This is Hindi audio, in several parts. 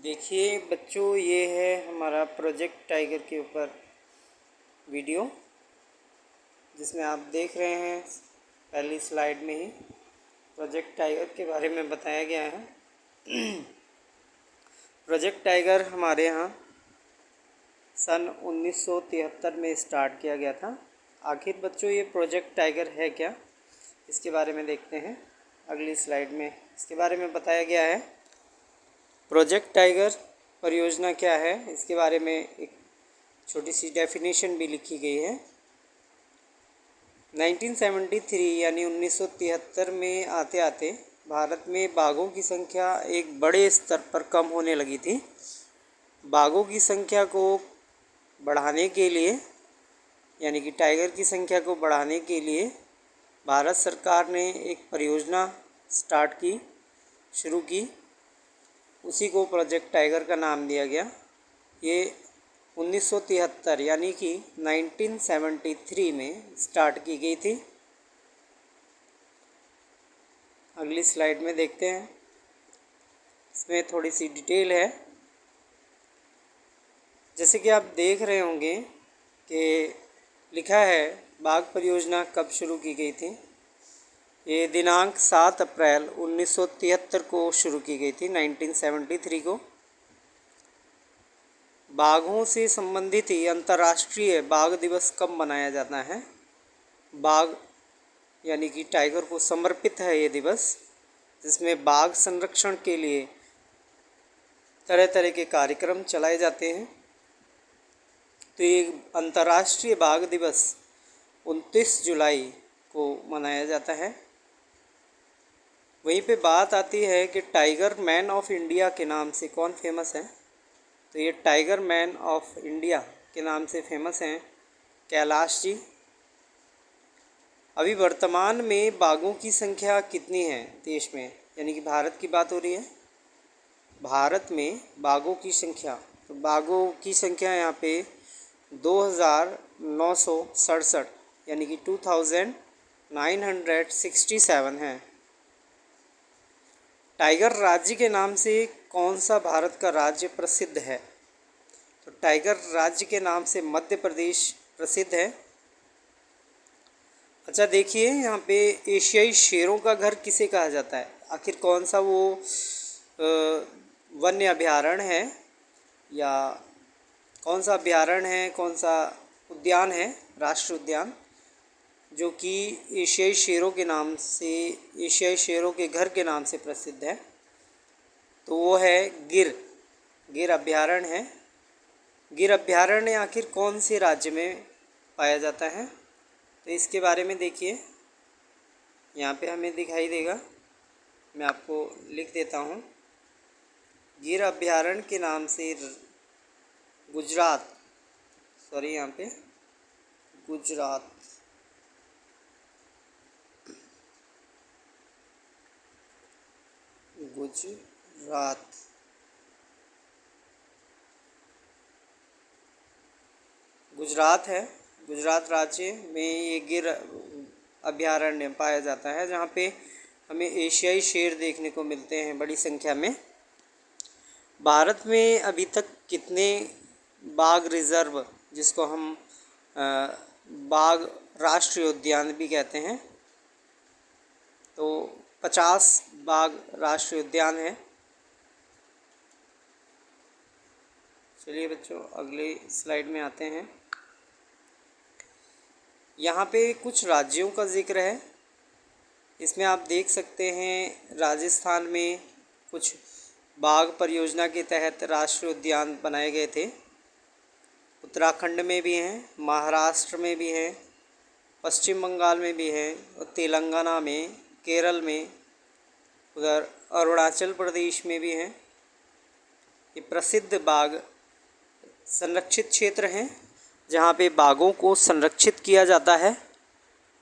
देखिए बच्चों, ये है हमारा प्रोजेक्ट टाइगर के ऊपर वीडियो, जिसमें आप देख रहे हैं पहली स्लाइड में ही प्रोजेक्ट टाइगर के बारे में बताया गया है। प्रोजेक्ट टाइगर हमारे यहाँ सन 1973 में स्टार्ट किया गया था। आखिर बच्चों ये प्रोजेक्ट टाइगर है क्या, इसके बारे में देखते हैं। अगली स्लाइड में इसके बारे में बताया गया है। प्रोजेक्ट टाइगर परियोजना क्या है, इसके बारे में एक छोटी सी डेफिनेशन भी लिखी गई है। 1973 यानी 1973 में आते आते भारत में बाघों की संख्या एक बड़े स्तर पर कम होने लगी थी। बाघों की संख्या को बढ़ाने के लिए, यानी कि टाइगर की संख्या को बढ़ाने के लिए भारत सरकार ने एक परियोजना शुरू की। उसी को प्रोजेक्ट टाइगर का नाम दिया गया। ये 1973 यानी कि 1973 में स्टार्ट की गई थी। अगली स्लाइड में देखते हैं, इसमें थोड़ी सी डिटेल है। जैसे कि आप देख रहे होंगे कि लिखा है बाघ परियोजना कब शुरू की गई थी। ये दिनांक 7 अप्रैल 1973 को शुरू की गई थी, 1973 को। बाघों से संबंधित ही अंतर्राष्ट्रीय बाघ दिवस कब मनाया जाता है। बाघ यानी कि टाइगर को समर्पित है ये दिवस, जिसमें बाघ संरक्षण के लिए तरह तरह के कार्यक्रम चलाए जाते हैं। तो ये अंतर्राष्ट्रीय बाघ दिवस 29 जुलाई को मनाया जाता है। वहीं पे बात आती है कि टाइगर मैन ऑफ इंडिया के नाम से कौन फेमस है। तो ये टाइगर मैन ऑफ इंडिया के नाम से फेमस हैं कैलाश जी। अभी वर्तमान में बाघों की संख्या कितनी है देश में, यानी कि भारत की बात हो रही है। भारत में बाघों की संख्या, तो बाघों की संख्या यहाँ पे 2967 यानी कि 2967 है। टाइगर राज्य के नाम से कौन सा भारत का राज्य प्रसिद्ध है। तो टाइगर राज्य के नाम से मध्य प्रदेश प्रसिद्ध है। अच्छा देखिए, यहाँ पे एशियाई शेरों का घर किसे कहा जाता है। आखिर कौन सा वो वन्य अभयारण्य है, या कौन सा अभयारण्य है, कौन सा उद्यान है, राष्ट्रीय उद्यान, जो कि एशियाई शेरों के नाम से, एशियाई शेरों के घर के नाम से प्रसिद्ध है। तो वो है गिर अभयारण्य है। गिर अभयारण्य आखिर कौन से राज्य में पाया जाता है, तो इसके बारे में देखिए, यहाँ पे हमें दिखाई देगा, मैं आपको लिख देता हूँ। गिर अभयारण्य के नाम से यहाँ पे गुजरात है। गुजरात राज्य में ये गिर अभयारण्य पाया जाता है, जहाँ पे हमें एशियाई शेर देखने को मिलते हैं बड़ी संख्या में। भारत में अभी तक कितने बाघ रिजर्व, जिसको हम बाघ राष्ट्रीय उद्यान भी कहते हैं, तो 50 बाघ राष्ट्रीय उद्यान है। चलिए बच्चों, अगले स्लाइड में आते हैं। यहाँ पे कुछ राज्यों का जिक्र है। इसमें आप देख सकते हैं राजस्थान में कुछ बाघ परियोजना के तहत राष्ट्रीय उद्यान बनाए गए थे। उत्तराखंड में भी हैं, महाराष्ट्र में भी हैं, पश्चिम बंगाल में भी हैं, और तेलंगाना में, केरल में, उधर अरुणाचल प्रदेश में भी हैं। ये प्रसिद्ध बाघ संरक्षित क्षेत्र हैं, जहाँ पे बाघों को संरक्षित किया जाता है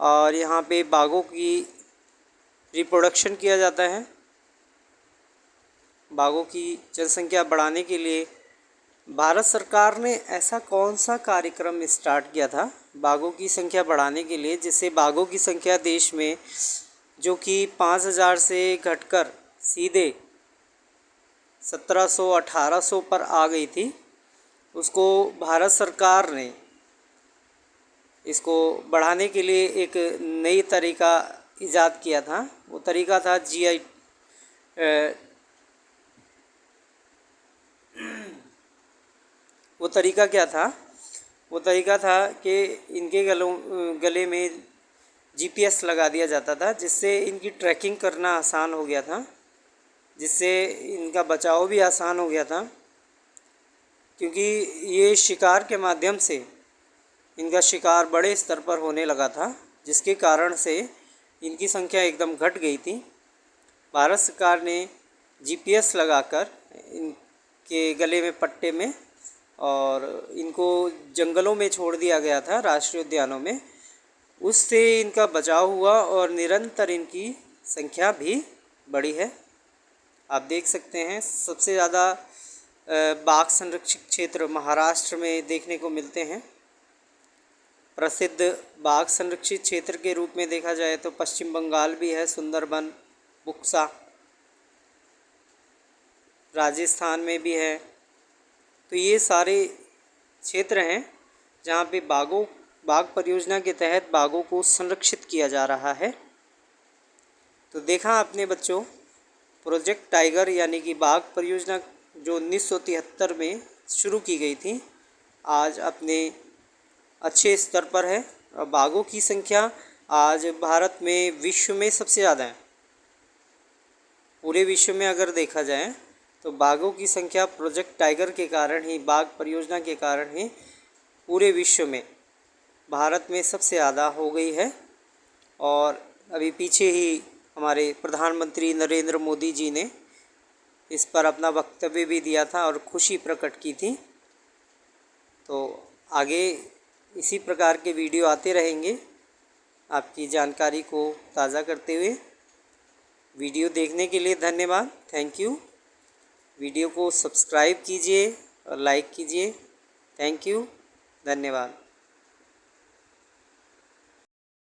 और यहाँ पे बाघों की रिप्रोडक्शन किया जाता है। बाघों की जनसंख्या बढ़ाने के लिए भारत सरकार ने ऐसा कौन सा कार्यक्रम स्टार्ट किया था बाघों की संख्या बढ़ाने के लिए, जिससे बाघों की संख्या देश में, जो कि 5000 से घटकर सीधे 1700-1800 पर आ गई थी, उसको भारत सरकार ने इसको बढ़ाने के लिए एक नई तरीका इजाद किया था। वो तरीका था जीआई। वो तरीका क्या था? वो तरीका था कि इनके गले में जीपीएस लगा दिया जाता था, जिससे इनकी ट्रैकिंग करना आसान हो गया था, जिससे इनका बचाव भी आसान हो गया था, क्योंकि ये शिकार के माध्यम से इनका शिकार बड़े स्तर पर होने लगा था, जिसके कारण से इनकी संख्या एकदम घट गई थी। भारत सरकार ने जीपीएस लगाकर इनके गले में पट्टे में और इनको जंगलों में छोड़ दिया गया था, राष्ट्रीय उद्यानों में। उससे इनका बचाव हुआ और निरंतर इनकी संख्या भी बढ़ी है। आप देख सकते हैं सबसे ज़्यादा बाघ संरक्षित क्षेत्र महाराष्ट्र में देखने को मिलते हैं। प्रसिद्ध बाघ संरक्षित क्षेत्र के रूप में देखा जाए तो पश्चिम बंगाल भी है, सुंदरबन, बुक्सा। राजस्थान में भी है। तो ये सारे क्षेत्र हैं जहाँ पे बाघ परियोजना के तहत बाघों को संरक्षित किया जा रहा है। तो देखा आपने बच्चों, प्रोजेक्ट टाइगर यानी कि बाघ परियोजना जो 1973 में शुरू की गई थी, आज अपने अच्छे स्तर पर है और बाघों की संख्या आज भारत में विश्व में सबसे ज़्यादा है। पूरे विश्व में अगर देखा जाए तो बाघों की संख्या प्रोजेक्ट टाइगर के कारण ही, बाघ परियोजना के कारण ही पूरे विश्व में भारत में सबसे ज़्यादा हो गई है। और अभी पीछे ही हमारे प्रधानमंत्री नरेंद्र मोदी जी ने इस पर अपना वक्तव्य भी दिया था और खुशी प्रकट की थी। तो आगे इसी प्रकार के वीडियो आते रहेंगे आपकी जानकारी को ताज़ा करते हुए। वीडियो देखने के लिए धन्यवाद, थैंक यू। वीडियो को सब्सक्राइब कीजिए और लाइक कीजिए। थैंक यू, धन्यवाद।